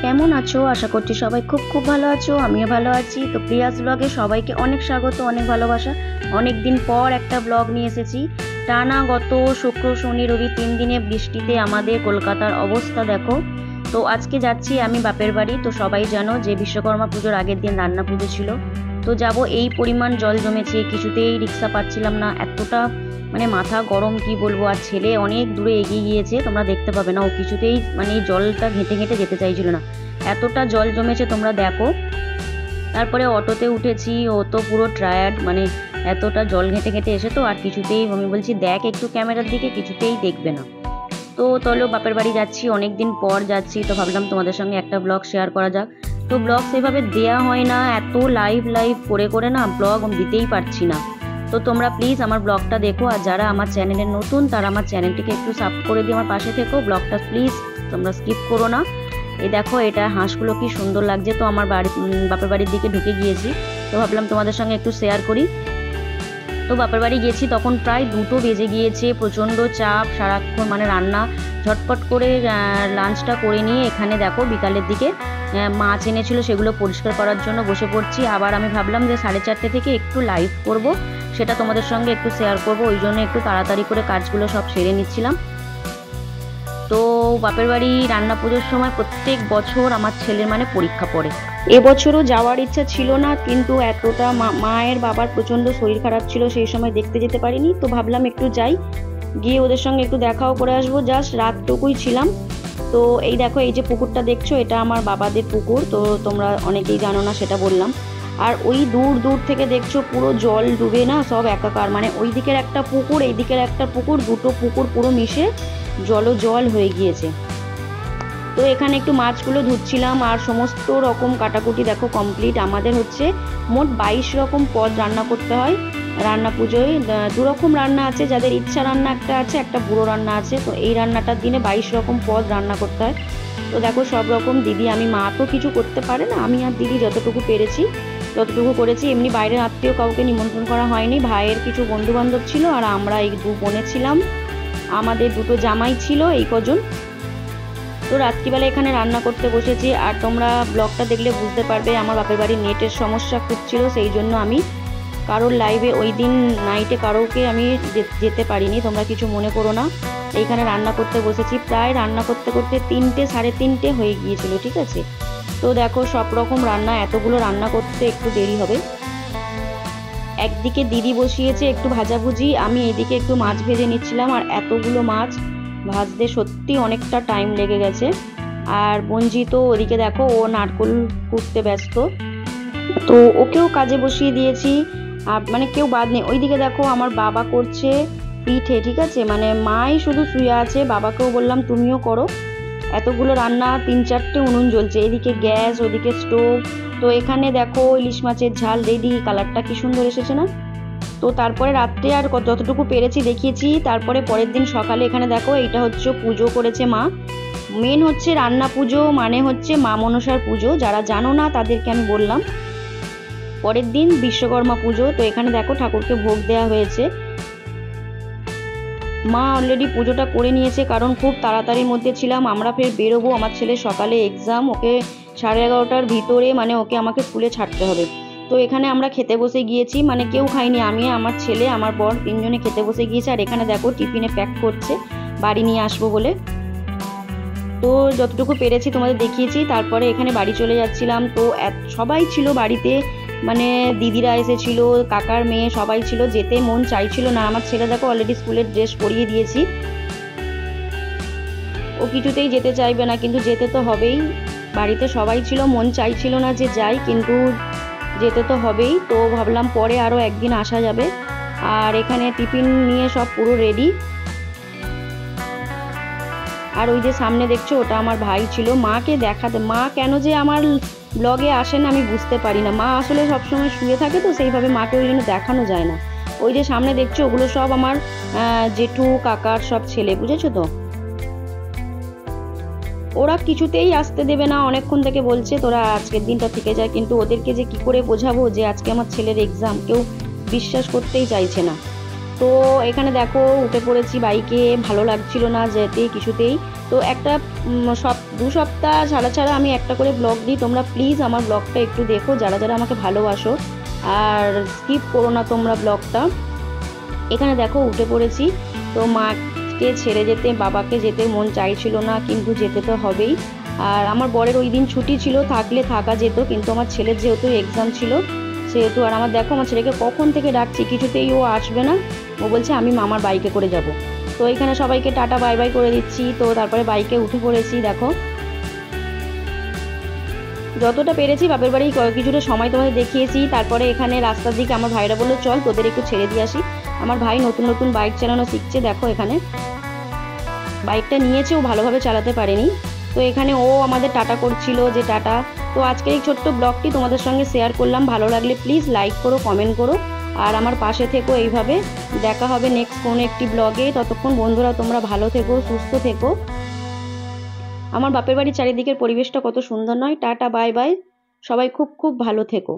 কেমন আছো? আশা করছি সবাই খুব খুব ভালো আছো, আমিও ভালো আছি। তো প্রিয়াস ব্লগে সবাইকে অনেক স্বাগত, অনেক ভালোবাসা। অনেক দিন পর একটা ব্লগ নিয়ে এসেছি। টানা গত শুক্র শনি রবি 3 দিনে বৃষ্টিতে আমাদের কলকাতার অবস্থা দেখো। তো আজকে যাচ্ছি আমি বাপের বাড়ি। তো সবাই জানো যে বিশ্বকর্মা পুজোর আগের দিন রান্না পুজো ছিল। তো যাব, এই পরিমাণ জল জমেছে, কিছুতেই রিক্সা পাচ্ছিলাম না, এতটা মানে মাথা গরম কি বলবো। আর ছেলে অনেক দূরে এগিয়ে গিয়েছে, তোমরা দেখতে পাবে না, ও কিছুতেই মানে জলটা ঘেঁটে ঘেঁটে যেতে চাইছিল না, এতটা জল জমেছে তোমরা দেখো। তারপরে অটোতে উঠেছি, ও তো পুরো টায়ার্ড, মানে এতটা জল ঘেঁটে ঘেঁটে এসে তো আর কিছুতেই, আমি বলছি দেখ একটু ক্যামেরার দিকে, কিছুতেই দেখবে না। তো চলো বাপের বাড়ি যাচ্ছি, অনেক দিন পর যাচ্ছি, তো ভাবলাম তোমাদের সঙ্গে একটা ব্লগ শেয়ার করা যাক। তো ব্লগ সেভাবে দেয়া হয় না, এত লাইভ করে করে না ব্লগ দিতেই পারছি না। তো তোমরা প্লিজ আমার ব্লগটা দেখো, আর যারা আমার চ্যানেলে নতুন তারা আমার চ্যানেলটিকে একটু সাবস্ক্রাইব করে দিয়ে আমার পাশে থেকো। ব্লগটা প্লিজ তোমরা স্কিপ করো না। এই দেখো এটা হাঁসগুলো কি সুন্দর লাগছে। তো আমার বাপের বাড়ির দিকে ঢুকে গিয়েছি, তো ভাবলাম তোমাদের সঙ্গে একটু শেয়ার করি। তো বাপের বাড়ি গেছি তখন প্রায় 2টো বেজে গিয়েছে, প্রচণ্ড চাপ সারাক্ষণ, মানে রান্না ঝটপট করে লাঞ্চটা করে নিয়ে এখানে দেখো বিকালের দিকে মাছ এনেছিল, সেগুলো পরিষ্কার করার জন্য বসে পড়ছি। আবার আমি ভাবলাম যে 4:30 থেকে একটু লাইভ করব, সেটা তোমাদের সঙ্গে একটু শেয়ার করব, ওই জন্য একটু তাড়াতাড়ি করে কাজগুলো সব সেরে নিচ্ছিলাম। তো বাপের বাড়ি রান্না পুজোর সময় প্রত্যেক বছর আমার ছেলের মানে পরীক্ষা পড়ে। এবছরও যাওয়ার ইচ্ছা ছিল না, কিন্তু এতটা মায়ের বাবার প্রচণ্ড শরীর খারাপ ছিল, সেই সময় দেখতে যেতে পারিনি। তো ভাবলাম একটু যাই, গিয়ে ওদের সঙ্গে একটু দেখাও করে আসবো। জাস্ট রাতটুকুই ছিলাম। তো এই দেখো, এই যে পুকুরটা দেখছো, এটা আমার বাবাদের পুকুর। তো তোমরা অনেকেই জানো না, সেটা বললাম। আর ওই দূর দূর থেকে দেখছো পুরো জল ডুবে না সব একাকার, মানে ওই দিকের একটা পুকুর, এই দিকের একটা পুকুর, দুটো পুকুর পুরো মিশে জল হয়ে গিয়েছে। তো এখানে একটু মাছগুলো ধুচ্ছিলাম, আর সমস্ত রকম কাটাকুটি দেখো কমপ্লিট। আমাদের হচ্ছে মোট 22 রকম পদ রান্না করতে হয় রান্না পুজোয়। 2 রকম রান্না আছে, যাদের ইচ্ছা রান্না একটা আছে, একটা বুড়ো রান্না আছে। তো এই রান্নাটার দিনে 22 রকম পদ রান্না করতে হয়। তো দেখো সব রকম দিদি, আমি মা তো কিছু করতে পারে না, আমি আর দিদি যতটুকু পেরেছি ততটুকু করেছি। এমনি বাইরের আত্মীয় কাউকে নিমন্ত্রণ করা হয়নি, ভাইয়ের কিছু বন্ধু বান্ধব ছিল, আর আমরা এই 2 বোনে ছিলাম, আমাদের 2টো জামাই ছিল, এই কজন। তো রাত্রিবেলা এখানে রান্না করতে বসেছি। আর তোমরা ব্লগটা দেখলে বুঝতে পারবে আমার বাপের বাড়ির নেটের সমস্যা খুব ছিল, সেই জন্য আমি কারোর লাইভে ওই দিন নাইটে কারোকে আমি যেতে পারিনি, তোমরা কিছু মনে করো না। এইখানে রান্না করতে বসেছি, প্রায় রান্না করতে করতে 3টে 3:30 হয়ে গিয়েছিল, ঠিক আছে। তো দেখো সব রকম রান্না, এতগুলো রান্না করতে একটু দেরি হবে। একদিকে দিদি বসিয়েছে একটু ভাজাভুজি, আমি এদিকে একটু মাছ ভেজে নিচ্ছিলাম। আর এতগুলো মাছ ভাজতে সত্যি অনেকটা টাইম লেগে গেছে। আর বঞ্জি তো ওদিকে দেখো, ও নারকোল কুটতে ব্যস্ত, তো ওকেও কাজে বসিয়ে দিয়েছি। আর মানে কেউ বাদ নেই। ওইদিকে দেখো আমার বাবা করছে পিঠে, ঠিক আছে, মানে মাই শুধু শুয়ে আছে, বাবাকেও বললাম তুমিও করো। এতগুলো রান্না, 3-4টে উনুন জ্বলছে, এদিকে গ্যাস, ওদিকে স্টোভ। তো এখানে দেখো ইলিশ মাছের ঝাল রেডি, কালারটা কি সুন্দর এসেছে না। তো তারপরে রাত্রে আর যতটুকু পেরেছি দেখিয়েছি। তারপরে পরের দিন সকালে এখানে দেখো, এইটা হচ্ছে পুজো করেছে মা। মেন হচ্ছে রান্না পুজো, মানে হচ্ছে মা মনসার পুজো, যারা জানো না তাদেরকে আমি বললাম। পরের দিন বিশ্বকর্মা পুজো। তো এখানে দেখো ঠাকুরকে ভোগ দেওয়া হয়েছে। মা অলরেডি পুজোটা করে নিয়েছে, কারণ খুব তাড়াতাড়ির মধ্যে ছিলাম, আমরা ফের বেরোবো, আমার ছেলে সকালে এক্সাম, ওকে 11:30টার ভিতরে মানে ওকে আমাকে স্কুলে ছাড়তে হবে। তো এখানে আমরা খেতে বসে গিয়েছি, মানে কেউ খাইনি, আমি আমার ছেলে আমার বর 3জনে খেতে বসে গিয়েছি। আর এখানে দেখো টিফিনে প্যাক করছে, বাড়ি নিয়ে আসবো বলে। তো যতটুকু পেরেছি তোমাদের দেখিয়েছি। তারপরে এখানে বাড়ি চলে যাচ্ছিলাম। তো সবাই ছিল বাড়িতে, মানে দিদিরা এসেছিল, কাকার মেয়ে সবাই ছিল, যেতে মন চাইছিল না। আমার ছেলে দেখো অলরেডি স্কুলের ড্রেস পরিয়ে দিয়েছি, ও কিছুতেই যেতে চাইবে না, কিন্তু যেতে তো হবেই। বাড়িতে সবাই ছিল, মন চাইছিল না যে যাই, কিন্তু যেতে তো হবেই। তো ভাবলাম পরে আরও একদিন আসা যাবে। আর এখানে টিফিন নিয়ে সব পুরো রেডি। আর ওই যে সামনে দেখছো, ওটা আমার ভাই ছিল। মাকে দেখাতে, মা কেন যে আমার ব্লগে আসে না আমি বুঝতে পারি না, মা আসলে সবসময় শুয়ে থাকে, তো সেইভাবে মাকে ওই জন্য দেখানো যায় না। ওই যে সামনে দেখছো, ওগুলো সব আমার জেঠু কাকার সব ছেলে, বুঝেছো তো। ওরা কিছুতেই আসতে দেবে না, অনেকক্ষণ থেকে বলছে তোরা আজকের দিনটা থেকে যায়, কিন্তু ওদেরকে যে কি করে বোঝাবো যে আজকে আমার ছেলের এক্সাম, কেউ বিশ্বাস করতেই চাইছে না। তো এখানে দেখো উঠে পড়েছি বাইকে, ভালো লাগছিল না যেতে কিছুতেই। তো একটা সব 2 সপ্তাহ ছাড়া ছাড়া আমি একটা করে ব্লগ দিই, তোমরা প্লিজ আমার ব্লগটা একটু দেখো যারা যারা আমাকে ভালোবাসো, আর স্কিপ করো না তোমরা ব্লগটা। এখানে দেখো উঠে পড়েছি। তো মাকে ছেড়ে যেতে, বাবাকে যেতে মন চাইছিল না, কিন্তু যেতে তো হবেই। আর আমার বরের ওই দিন ছুটি ছিল, থাকলে থাকা যেত, কিন্তু আমার ছেলের যেহেতু এক্সাম ছিল সেহেতু। আর আমার দেখো আমার ছেলেকে কখন থেকে ডাকছি, কিছুতেই ও আসবে না। ও বলছে আমি মামার বাইকে করে যাব। তো এখানে সবাইকে টাটা বাই বাই করে দিচ্ছি। তো তারপরে বাইকে উঠে পড়েছি। দেখো যতটা পেরেছি বাপের বাড়ি কিছুটা সময় তোমাদের দেখিয়েছি। তারপরে এখানে রাস্তার দিকে আমার ভাইরা বললো চল তোদের একটু ছেড়ে দিয়ে আসি। আমার ভাই নতুন নতুন বাইক চালানো শিখছে। দেখো এখানে বাইকটা নিয়েছে, ও ভালোভাবে চালাতে পারেনি। তো এখানে ও আমাদের টাটা করছিল যে টাটা। তো আজকের এই ছোট্ট ব্লগটি তোমাদের সঙ্গে শেয়ার করলাম, ভালো লাগলে প্লিজ লাইক করো, কমেন্ট করো, আর আমার পাশে থেকো এইভাবে। দেখা হবে নেক্সট কোনো একটি ব্লগে। ততক্ষণ বন্ধুরা তোমরা ভালো থেকো, সুস্থ থেকো। আমার বাপের বাড়ির চারিদিকের পরিবেশটা কত সুন্দর নয়? টাটা বাই বাই, সবাই খুব খুব ভালো থেকো।